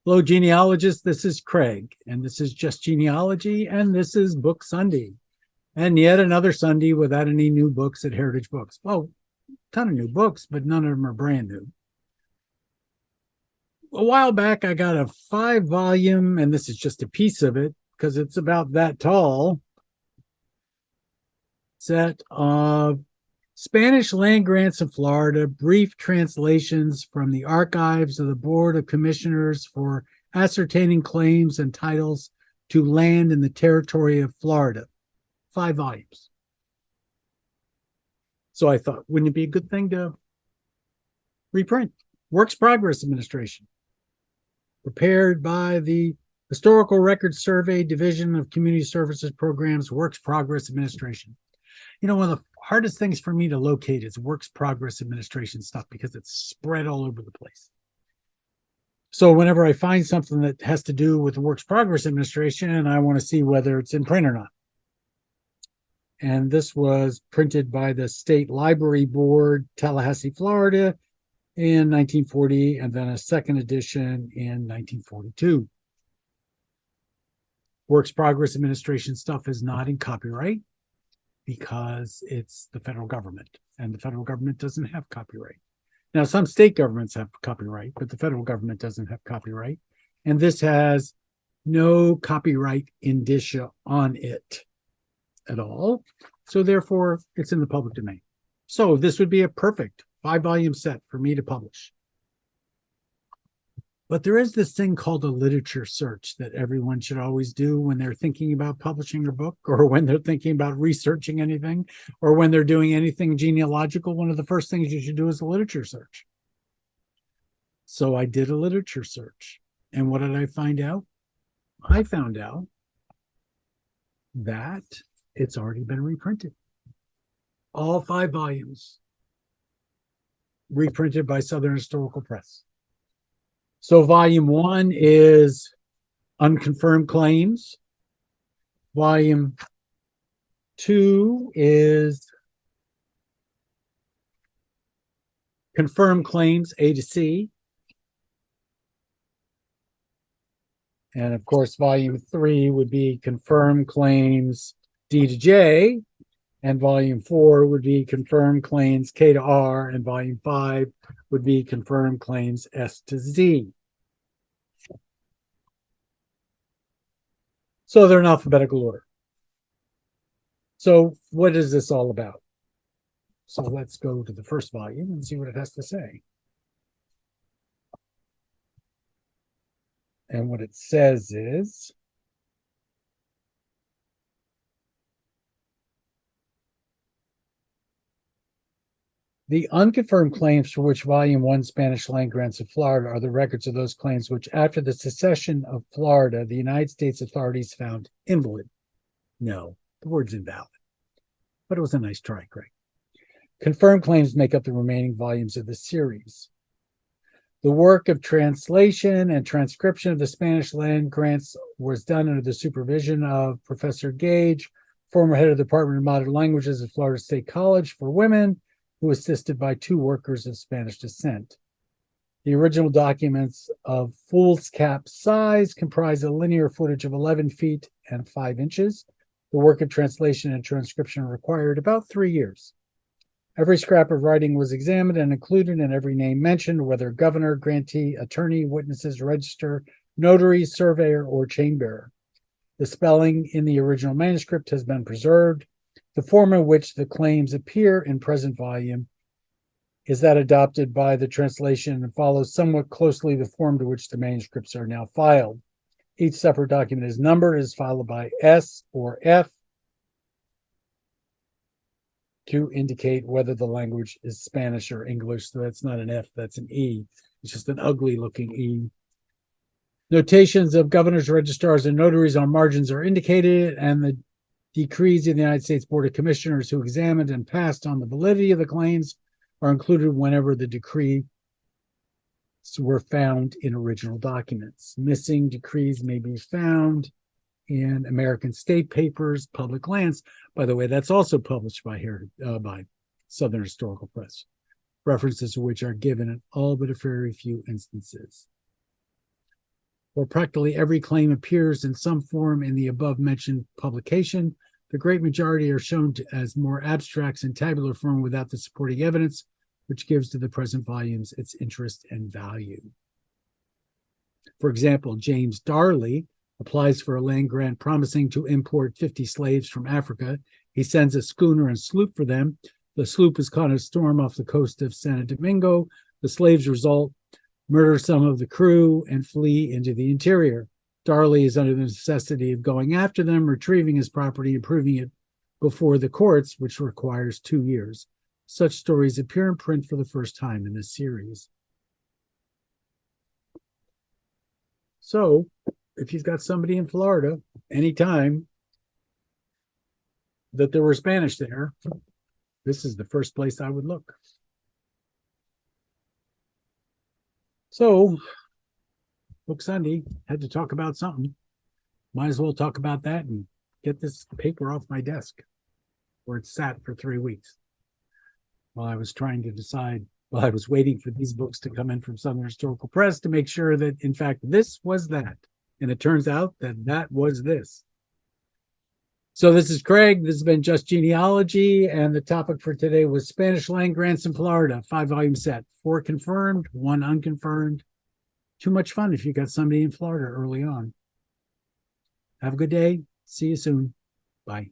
Hello, genealogists. This is Craig, and this is Just Genealogy, and this is Book Sunday. And yet another Sunday without any new books at Heritage Books. Well, a ton of new books, but none of them are brand new. A while back, I got a 5-volume, and this is just a piece of it because it's about that tall, set of Spanish land grants of Florida, brief translations from the archives of the Board of Commissioners for ascertaining claims and titles to land in the territory of Florida. 5 volumes. So I thought, wouldn't it be a good thing to reprint? Works Progress Administration. Prepared by the Historical Records Survey Division of Community Services Programs, Works Progress Administration. You know, one of the hardest things for me to locate is Works Progress Administration stuff because it's spread all over the place. So whenever I find something that has to do with the Works Progress Administration, I want to see whether it's in print or not. And this was printed by the State Library Board, Tallahassee, Florida, in 1940, and then a second edition in 1942. Works Progress Administration stuff is not in copyright because it's the federal government, and the federal government doesn't have copyright. Now, some state governments have copyright, but the federal government doesn't have copyright. And this has no copyright indicia on it at all. So therefore, it's in the public domain. So this would be a perfect 5-volume set for me to publish. But there is this thing called a literature search that everyone should always do when they're thinking about publishing a book, or when they're thinking about researching anything, or when they're doing anything genealogical. One of the first things you should do is a literature search. So I did a literature search. And what did I find out? I found out that it's already been reprinted. All 5 volumes reprinted by Southern Historical Press. So volume 1 is Unconfirmed Claims. Volume 2 is Confirmed Claims A to C. And of course, volume 3 would be Confirmed Claims D to J. And volume 4 would be Confirmed Claims K to R, and volume 5 would be Confirmed Claims S to Z. So they're in alphabetical order. So what is this all about? So let's go to the first volume and see what it has to say. And what it says is, the unconfirmed claims for which Volume 1 Spanish Land Grants of Florida are the records of those claims which, after the secession of Florida, the United States authorities found invalid. No, the word's invalid. But it was a nice try, Craig. Confirmed claims make up the remaining volumes of the series. The work of translation and transcription of the Spanish land grants was done under the supervision of Professor Gage, former head of the Department of Modern Languages at Florida State College for Women, who assisted by 2 workers of Spanish descent. The original documents of foolscap size comprise a linear footage of 11 feet and 5 inches. The work of translation and transcription required about 3 years. Every scrap of writing was examined and included, and every name mentioned, whether governor, grantee, attorney, witnesses, register, notary, surveyor, or chainbearer. The spelling in the original manuscript has been preserved. The form in which the claims appear in present volume is that adopted by the translation and follows somewhat closely the form to which the manuscripts are now filed. Each separate document is numbered, is followed by S or F to indicate whether the language is Spanish or English. So that's not an F, that's an E. It's just an ugly looking E. Notations of governors, registrars, and notaries on margins are indicated, and the decrees of the United States Board of Commissioners who examined and passed on the validity of the claims are included whenever the decrees were found in original documents. Missing decrees may be found in American State Papers, Public Lands. By the way, that's also published by Southern Historical Press. References to which are given in all but a very few instances. While practically every claim appears in some form in the above mentioned publication, the great majority are shown as more abstracts in tabular form without the supporting evidence, which gives to the present volumes its interest and value. For example, James Darley applies for a land grant promising to import 50 slaves from Africa. He sends a schooner and sloop for them. The sloop is caught in a storm off the coast of Santo Domingo. The slaves result, murder some of the crew, and flee into the interior. Darley is under the necessity of going after them, retrieving his property, and proving it before the courts, which requires 2 years. Such stories appear in print for the first time in this series. So, if you've got somebody in Florida, anytime that there were Spanish there, this is the first place I would look. So, Book Sunday, had to talk about something. Might as well talk about that and get this paper off my desk where it sat for 3 weeks while I was trying to decide, while I was waiting for these books to come in from Southern Historical Press to make sure that, in fact, this was that. And it turns out that that was this. So this is Craig. This has been Just Genealogy. And the topic for today was Spanish land grants in Florida, 5-volume set, 4 confirmed, 1 unconfirmed. Too much fun if you got somebody in Florida early on. Have a good day. See you soon. Bye.